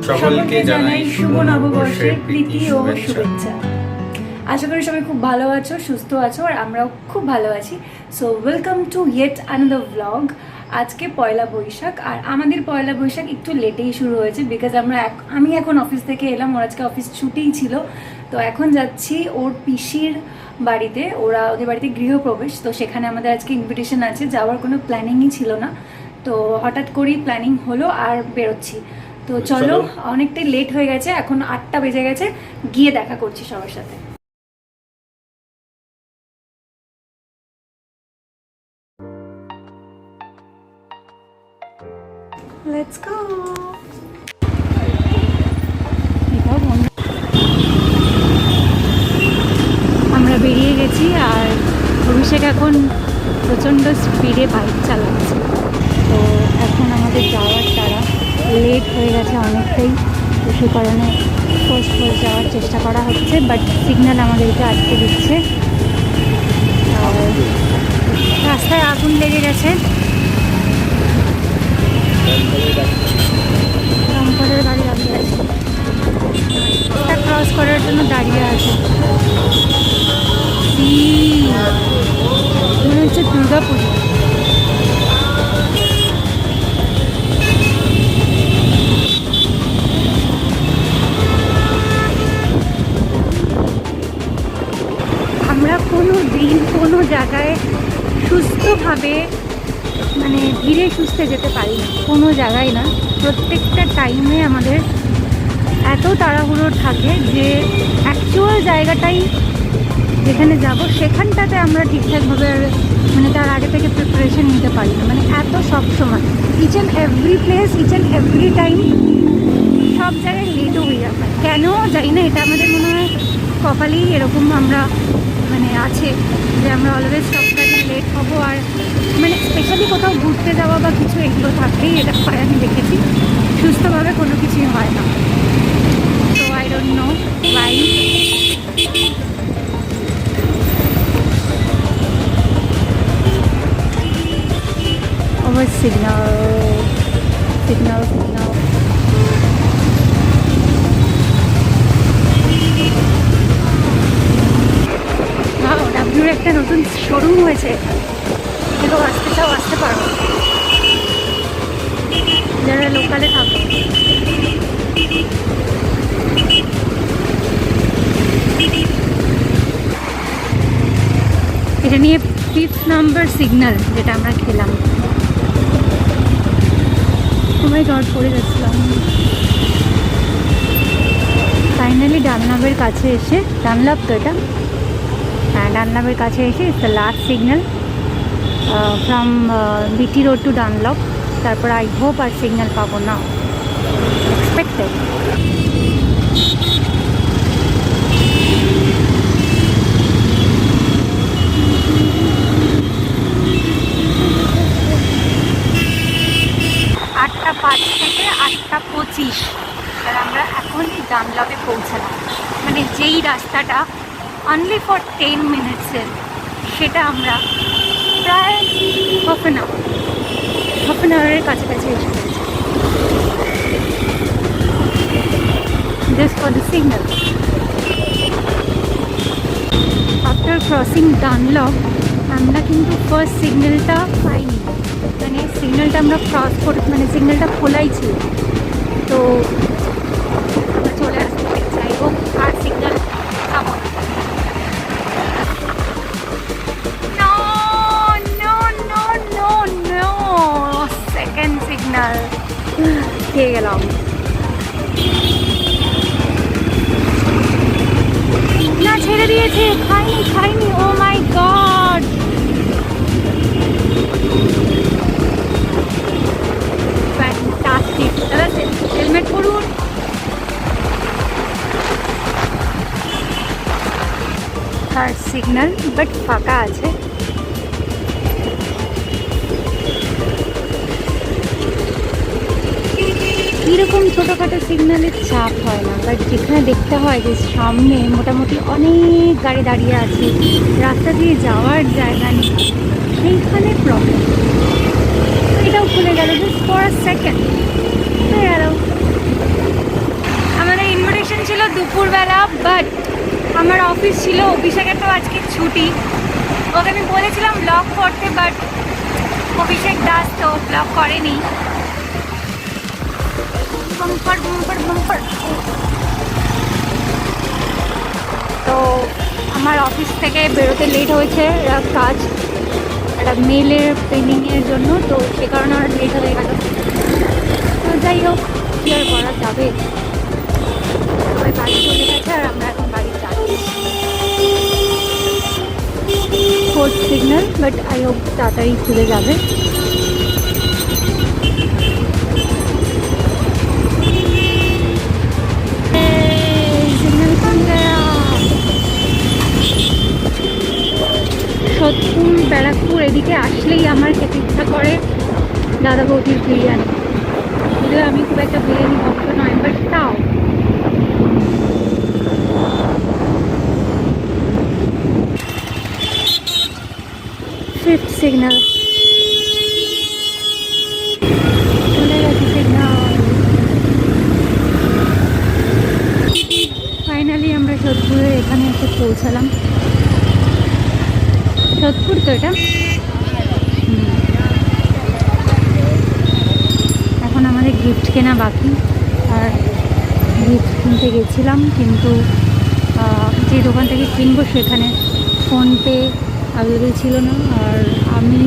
সকলকে জানাই শুভ নববর্ষের প্রীতি ও শুভেচ্ছা। আশা করি সবাই খুব ভালো আছো, সুস্থ আছো, আর আমরাও খুব ভালো আছি। So welcome to yet another blog. আজকে পয়লা বৈশাখ, আর আমাদের পয়লা বৈশাখ একটু লেটেই শুরু হয়েছে বিকজ আমি এখন অফিস থেকে এলাম, ওর আজকে অফিস ছুটিই ছিল। তো এখন যাচ্ছি ওর পিসির বাড়িতে, ওদের বাড়িতে গৃহপ্রবেশ। তো সেখানে আমাদের আজকে ইনভিটেশন আছে, যাওয়ার কোনো প্ল্যানিংই ছিল না, তো হঠাৎ করেই প্ল্যানিং হলো আর বেরোচ্ছি। তো চলো, অনেকটাই লেট হয়ে গেছে, এখন 8টা বেজে গেছে, গিয়ে দেখা করছি সবার সাথে। Let's go. আমরা বেরিয়ে গেছি, আর অভিষেক এখন প্রচণ্ড স্পিডে বাইক চালাচ্ছে। তো এখন আমাদের যাওয়ার তারা, লেট হয়ে গেছে অনেকটাই, তো সে কারণে ফার্স্ট যাওয়ার চেষ্টা করা হচ্ছে, বাট সিগন্যাল আমাদেরকে আটকে দিচ্ছে। আর রাস্তায় আগুন লেগে গেছে, দমকলের গাড়ি দাঁড়িয়ে আছে, রাস্তা ক্রস করার জন্য দাঁড়িয়ে আছে। মনে হচ্ছে দুর্গা পুজো। আমরা কোনো দিন কোনো জায়গায় সুস্থভাবে মানে ধীরে সুস্থে যেতে পারি না, কোনো জায়গায় না। প্রত্যেকটা টাইমে আমাদের এত তাড়াহুড়ো থাকে যে অ্যাকচুয়াল জায়গাটাই যেখানে যাব সেখানটাতে আমরা ঠিকঠাকভাবে মানে তার আগে থেকে প্রিপারেশন নিতে পারি না। মানে এত সব সময় each and every place, each and every time সব জায়গায় লেটও হয়ে যাবে, কেন জানি না। এটা আমাদের মনে হয় কপালেই এরকম আমরা মানে আছে যে আমরা অলওয়েজ সব কাজে লেট হবো। আর মানে স্পেশালি কোথাও ঘুরতে যাওয়া বা কিছু এগুলো থাকলেই এটা হয়, আমি দেখেছি। সুস্থভাবে কোনো কিছুই হয় না। তো I don't know why. Over signal signal signal. ডাব্লিউর একটা নতুন শোরুম হয়েছে, কেউ আসতে চাও আসতে পারো, যারা লোকালে থাকো। এটা নিয়ে 5th নাম্বার সিগন্যাল যেটা আমরা খেলাম। সময় গড় পড়ে যাচ্ছিলাম। ফাইনালি ডানলাভের কাছে এসে, ডানলাভ তো এটা, হ্যাঁ ডানলাভের কাছে এসে it's the last signal from BT road to Dunlop. তারপর আই হোপ আর সিগন্যাল পাবো না, এক্সপেক্টেড। আটটা 5 থেকে 8:25, আর আমরা এখনই ডানলাভে পৌঁছালাম। মানে যেই রাস্তাটা অনলি ফর 10 মিনিটসের, সেটা আমরা প্রায় হাফ অ্যান আওয়ারের কাছাকাছি এসে গেছি, just for the signal. After crossing Dunlop আমরা কিন্তু ফার্স্ট সিগন্যালটা পাইনি, মানে সিগন্যালটা আমরা ক্রস করে মানে সিগন্যালটা খোলাই ছিল। তো আমরা চলে আসতে যাই হোক, আর সিগন্যাল পাবো না। সেকেন্ড সিগন্যাল পেয়ে গেলাম। না ছেড়ে দিয়েছে, খাইনি। ও মাই গড, ফ্যান্টাস্টিক। দাদা হেলমেট পরুন। থার্ড সিগন্যাল, বাট ফাঁকা আছে। এরকম ছোটোখাটো সিগন্যালের চাপ হয় না, বাট যেখানে দেখতে হয় যে সামনে মোটামুটি অনেক গাড়ি দাঁড়িয়ে আছে, রাস্তা দিয়ে যাওয়ার জায়গা নেই, সেইখানে প্রবলেম। এটাও খুলে গেল জাস্ট ফর আ সেকেন্ড, হয়ে গেল। অফিস ছিল, অভিষেকের তো আজকে ছুটি। ওকে আমি বলেছিলাম ব্লগ করতে, বাট অভিষেক দাস তো ব্লগ করেনি। Bumper bumper bumper. তো আমার অফিস থেকে বেরোতে লেট হয়েছে, কাজ একটা মেলের পেন্ডিংয়ের জন্য, তো সে কারণে আমার লেট হয়ে গেল। তো যাই হোক, কি আর করা যাবে, সবাই বাড়ি চলে গেছে আর আমরা এখন বাড়ি যাচ্ছি। 4th signal, but I hope তাড়াতাড়ি খুলে যাবে। সোদপুর, ব্যারাকপুর এদিকে আসলেই আমার খেতে ইচ্ছা করে দাদা বৌদির বিরিয়ানি। যদিও আমি খুব একটা বিরিয়ানি ভক্ত নয়, বাট তাও ফিফথ সিগন্যাল চলে গেছে সিগন্যাল। ফাইনালি আমরা সোদপুরের এখানে এসে পৌঁছালাম। সোদপুর তো এটা। এখন আমাদের গিফট কেনা বাকি, আর গিফট কিনতে গেছিলাম, কিন্তু যে দোকান থেকে কিনবো সেখানে ফোনপে অ্যাভেলেবেল ছিল না, আর আমি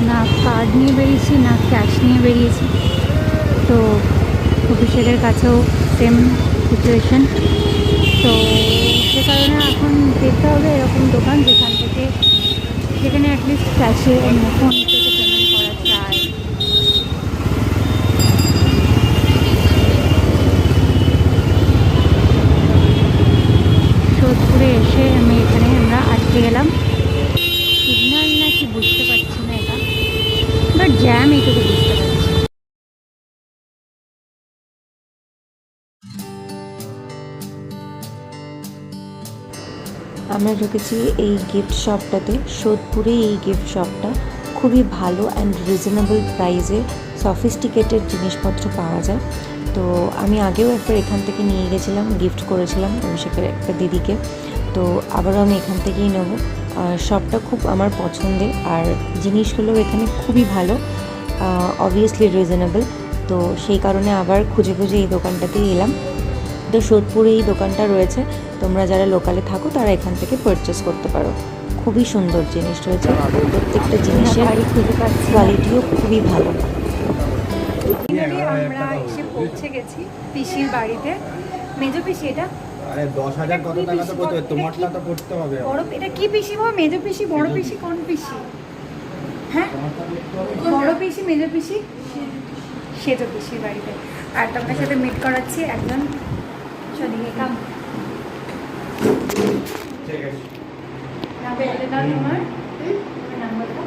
না কার্ড নিয়ে বেরিয়েছি না ক্যাশ নিয়ে বেরিয়েছি। তো অফিসের কাছেও সেম সিচুয়েশন। তো সে কারণে এখন দেখতে হবে এরকম দোকান যেখানে অ্যাটলিস্ট ক্যাশে ফোনপেতে পেমেন্ট করা যায়। সোদপুরে এসে আমরা আটকে গেলাম। সিগন্যাল নাকি বুঝতে পারছি না এটা, বাট জ্যাম এইটুকু বুঝতে পারছি। আমরা ঢুকেছি এই গিফট শপটাতে। সোদপুরে এই গিফট শপটা খুবই ভালো অ্যান্ড রিজনেবল প্রাইসে সফিস্টিকেটেড জিনিসপত্র পাওয়া যায়। তো আমি আগেও একবার এখান থেকে নিয়ে গেছিলাম, গিফট করেছিলাম অভিষেকের একটা দিদিকে। তো আবারও আমি এখান থেকেই নেবো। শপটা খুব আমার পছন্দের, আর জিনিসগুলো এখানে খুবই ভালো, অবভিয়াসলি রিজনেবল। তো সেই কারণে আবার খুঁজে এই দোকানটাতেই এলাম। তো সোদপুরে এই দোকানটা রয়েছে, তোমরা যারা লোকালে থাকো তারা এখান থেকে পারচেস করতে পারো। খুবই সুন্দর জিনিস রয়েছে, প্রত্যেকটা জিনিসের কোয়ালিটিও খুবই ভালো। আমরা এসে পৌঁছে গেছি পিসির বাড়িতে। মেজো পিসি এটা? আরে 10,000 কত টাকা তো করতে হবে, তোমারটা তো করতে হবে। বড় এটা কি পিসি গো? মেজো পিসি, বড় পিসি, কোন পিসি? হ্যাঁ, বড় পিসি, মেজো পিসি, সেজো পিসির বাড়িতে। আর তোমার সাথে মিট করাচ্ছি একজন। চলিয়ে কাম ঠিক আছে। না বলে দাও তোমার নাম বলো।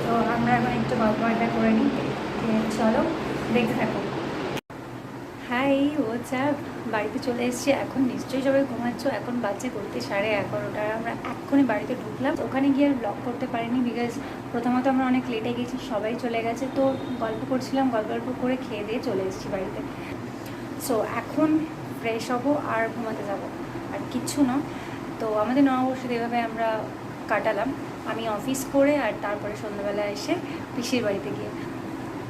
তো আমরা এখন একটু গল্প আড্ডা করে নিই। চলো দেখতে থাকো। Hi, WhatsApp. বাড়িতে চলে এসেছি, এখন নিশ্চয়ই সবাই ঘুমাচ্ছ। এখন বাজে ঘুরতে 11:30। আমরা এক্ষুনি বাড়িতে ঢুকলাম। ওখানে গিয়ে আর ব্লগ করতে পারিনি, বিকজ প্রথমত আমরা অনেক লেটে গেছি, সবাই চলে গেছে। তো গল্প করছিলাম, গল্প করে খেয়ে দিয়ে চলে এসেছি বাড়িতে। সো এখন ফ্রেশ হবো আর ঘুমাতে যাব, আর কিচ্ছু না। তো আমাদের নববর্ষে এভাবে আমরা কাটালাম, আমি অফিস করে আর তারপরে সন্ধ্যাবেলা এসে পিসির বাড়িতে গিয়ে।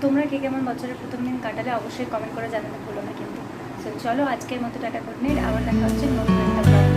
তোমরা কে কেমন বছরের প্রথম দিন কাটালে অবশ্যই কমেন্ট করে জানাতে ভুলো না কিন্তু। সো চলো আজকের মতো টাটা, গুড নাইট। আবার দেখা হচ্ছে নতুন একটা ব্লগ।